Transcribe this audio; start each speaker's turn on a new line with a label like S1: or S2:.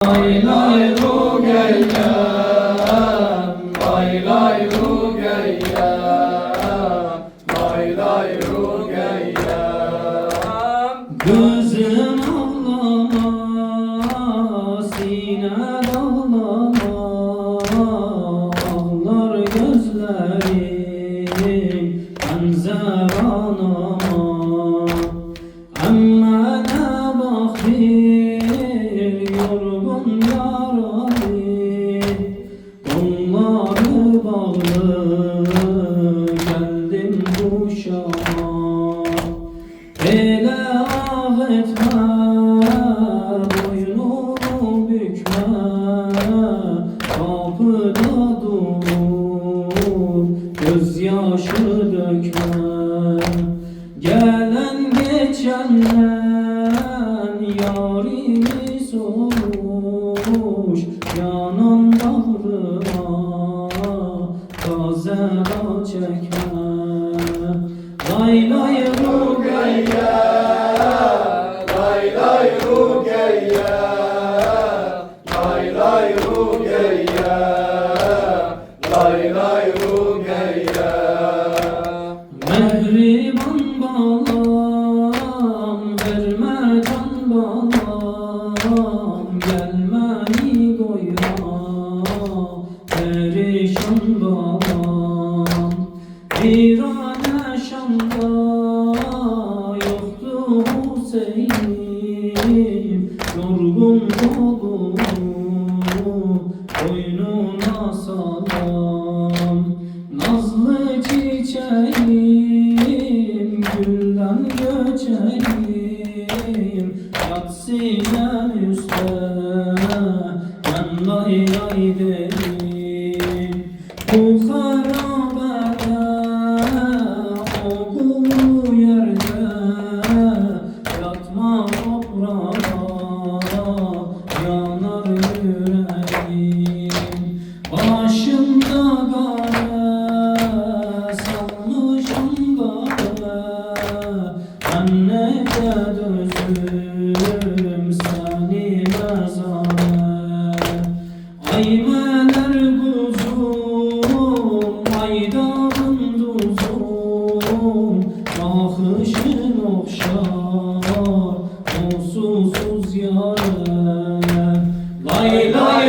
S1: Lay lay ru geyyam, lay lay ru geyyam, lay lay ru geyyam.
S2: Gözüm ağlama, sine dağlama, ağlar gözlerim benzer anama. Amma ne bakir yorgun yaralı, kolları bağlı geldim kuşama. Hele ah etme, boynunu bükme, kapıda dur, gözyaşı dökme. Gelen geçenden yarimi sormuş, yanan bağrıma gazela çekme. Lay lay ru
S1: Geyyam, lay lay ru geyyam, lay lay ru geyyam, lay lay ru geyyam.
S2: mehriban balam, verme can balam, gelmeni koyma, perişan balam. Virane Şam'da yoktu Hüseyin, yorgun dolu boynuna salam. Nazlı çiçeğim, gülden göçeğim, yat sinem üstte, ben lay lay derim. Bu harabede, o kuru yerde, yatma toprağa, yanar yüreğim. Başımda gare, salmışım gare, ben nece dözüm seni mezare. Aymeler kuzum, aydanın duzum, bakışın okşar, o susuz yâre. Lay lay